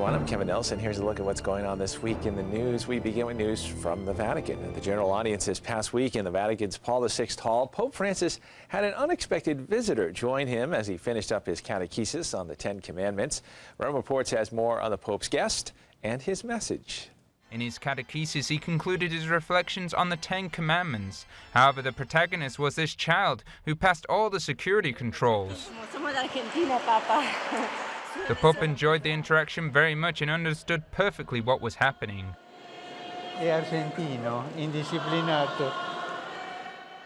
everyone. I'm Kevin Nelson. Here's a look at what's going on this week in the news. We begin with news from the Vatican. At the general audience this past week in the Vatican's Paul VI Hall, Pope Francis had an unexpected visitor join him as he finished up his catechesis on the Ten Commandments. Rome Reports has more on the Pope's guest and his message. In his catechesis, he concluded his reflections on the Ten Commandments. However, the protagonist was this child who passed all the security controls. The Pope enjoyed the interaction very much and understood perfectly what was happening. Argentino, indisciplinato.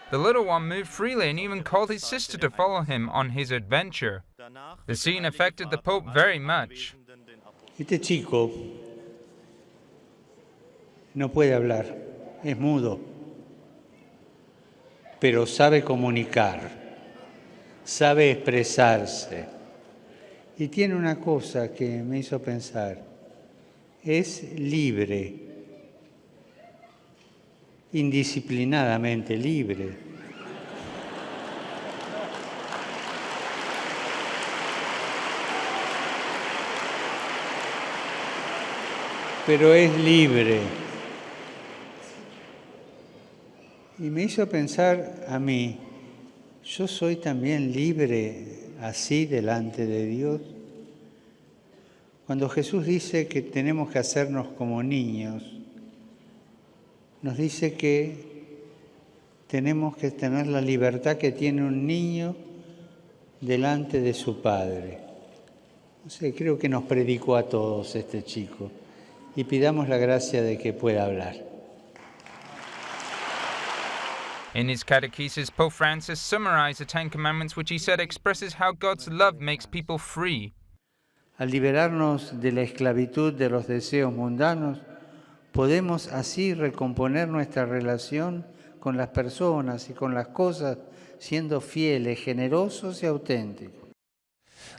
The little one moved freely and even called his sister to follow him on his adventure. The scene affected the Pope very much. Este chico no puede hablar, es mudo, pero sabe comunicar, sabe expresarse. Y tiene una cosa que me hizo pensar, es libre, indisciplinadamente libre. Pero es libre. Y me hizo pensar a mí, ¿yo soy también libre así delante de Dios? Cuando Jesús dice que tenemos que hacernos como niños, nos dice que tenemos que tener la libertad que tiene un niño delante de su padre. No sé, creo que nos predicó a todos este chico y pidamos la gracia de que pueda hablar. In his catechesis, Pope Francis summarized the Ten Commandments, which he said expresses how God's love makes people free. Al liberarnos de la esclavitud de los deseos mundanos, podemos así recomponer nuestra relación con las personas y con las cosas, siendo fieles, generosos y auténticos.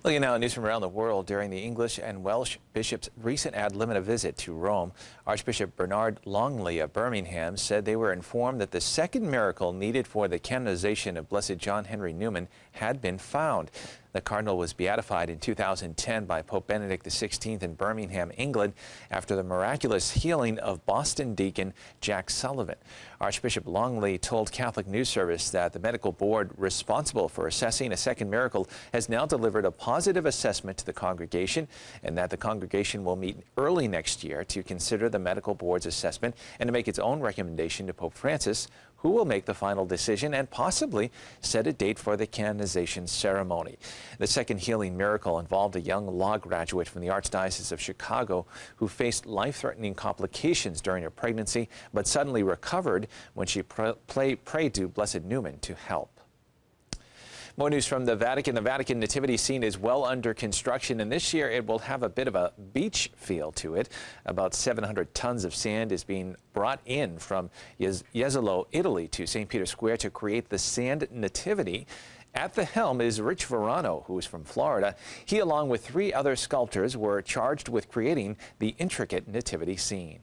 Looking now at news from around the world during the English and Welsh bishops' recent ad limina visit to Rome, Archbishop Bernard Longley of Birmingham said they were informed that the second miracle needed for the canonization of Blessed John Henry Newman had been found. The cardinal was beatified in 2010 by Pope Benedict XVI in Birmingham, England, after the miraculous healing of Boston deacon Jack Sullivan. Archbishop Longley told Catholic News Service that the medical board responsible for assessing a second miracle has now delivered a positive assessment to the congregation, and that the congregation will meet early next year to consider the medical board's assessment and to make its own recommendation to Pope Francis, who will make the final decision and possibly set a date for the canonization ceremony. The second healing miracle involved a young law graduate from the Archdiocese of Chicago who faced life-threatening complications during her pregnancy, but suddenly recovered when she prayed to Blessed Newman to help. More news from the Vatican. The Vatican Nativity scene is well under construction, and this year it will have a bit of a beach feel to it. About 700 tons of sand is being brought in from Jesolo, Italy to St. Peter's Square to create the Sand Nativity. At the helm is Rich Verano, who is from Florida. He, along with 3 other sculptors, were charged with creating the intricate nativity scene.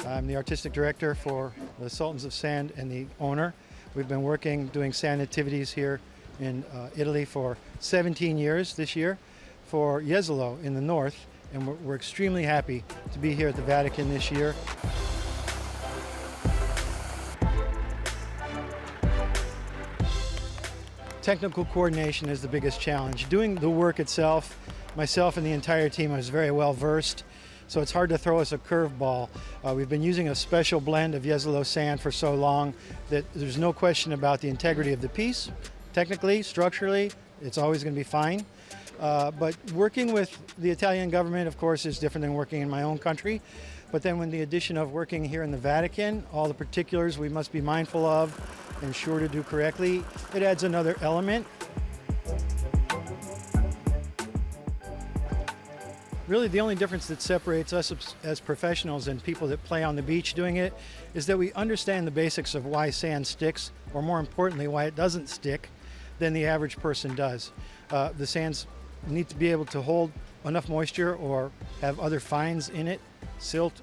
I'm the artistic director for the Sultans of Sand and the owner. We've been working doing sand nativities here in Italy for 17 years this year for Jesolo in the north, and we're extremely happy to be here at the Vatican this year. Technical coordination is the biggest challenge. Doing the work itself, myself and the entire team is very well versed, so it's hard to throw us a curveball. We've been using a special blend of Jesolo sand for so long that there's no question about the integrity of the piece. Technically, structurally, it's always going to be fine. But working with the Italian government, of course, is different than working in my own country. But then with the addition of working here in the Vatican, all the particulars we must be mindful of and sure to do correctly, it adds another element. Really, the only difference that separates us as professionals and people that play on the beach doing it is that we understand the basics of why sand sticks, or more importantly, why it doesn't stick, than the average person does. The sands need to be able to hold enough moisture or have other fines in it, silt,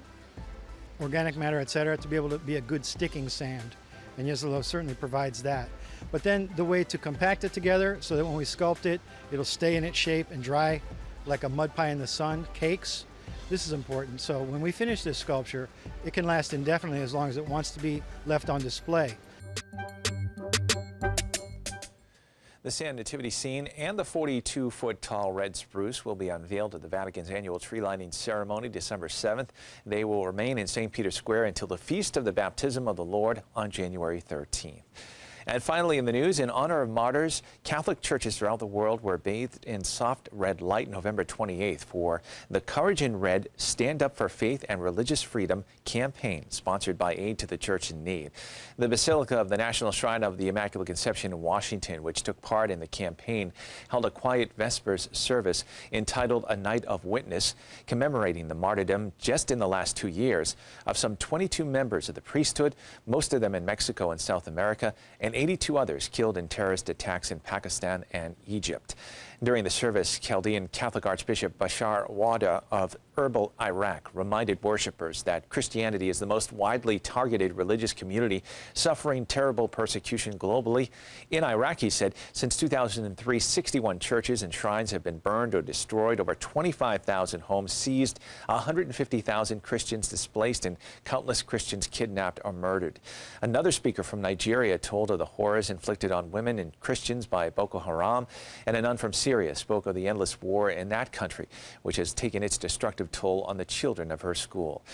organic matter, etc., to be able to be a good sticking sand. And Jesolo certainly provides that. but then the way to compact it together so that when we sculpt it, it'll stay in its shape and dry like a mud pie in the sun, cakes. This is important. So when we finish this sculpture, it can last indefinitely as long as it wants to be left on display. The Sand Nativity scene and the 42-foot tall red spruce will be unveiled at the Vatican's annual tree lighting ceremony December 7th. They will remain in St. Peter's Square until the Feast of the Baptism of the Lord on January 13th. And finally in the news, in honor of martyrs, Catholic churches throughout the world were bathed in soft red light November 28th for the Courage in Red Stand Up for Faith and Religious Freedom campaign, sponsored by Aid to the Church in Need. The Basilica of the National Shrine of the Immaculate Conception in Washington, which took part in the campaign, held a quiet Vespers service entitled A Night of Witness, commemorating the martyrdom just in the last 2 years of some 22 members of the priesthood, most of them in Mexico and South America, and 82 others killed in terrorist attacks in Pakistan and Egypt. During the service, Chaldean Catholic Archbishop Bashar Wada of Erbil, Iraq, reminded worshippers that Christianity is the most widely targeted religious community suffering terrible persecution globally. In Iraq, he said, since 2003, 61 churches and shrines have been burned or destroyed, over 25,000 homes seized, 150,000 Christians displaced, and countless Christians kidnapped or murdered. Another speaker from Nigeria told of the horrors inflicted on women and Christians by Boko Haram, and a nun from Syria spoke of the endless war in that country, which has taken its destructive toll on the children of her school.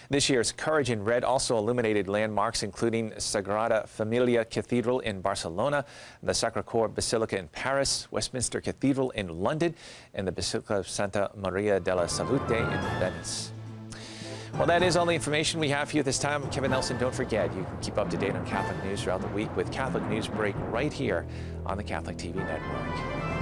This year's Courage in Red also illuminated landmarks including Sagrada Familia Cathedral in Barcelona, the Sacre-Cœur Basilica in Paris, Westminster Cathedral in London, and the Basilica of Santa Maria della Salute in Venice. Well, that is all the information we have for you this time. I'm Kevin Nelson. Don't forget, you can keep up to date on Catholic news throughout the week with Catholic Newsbreak right here on the Catholic TV network.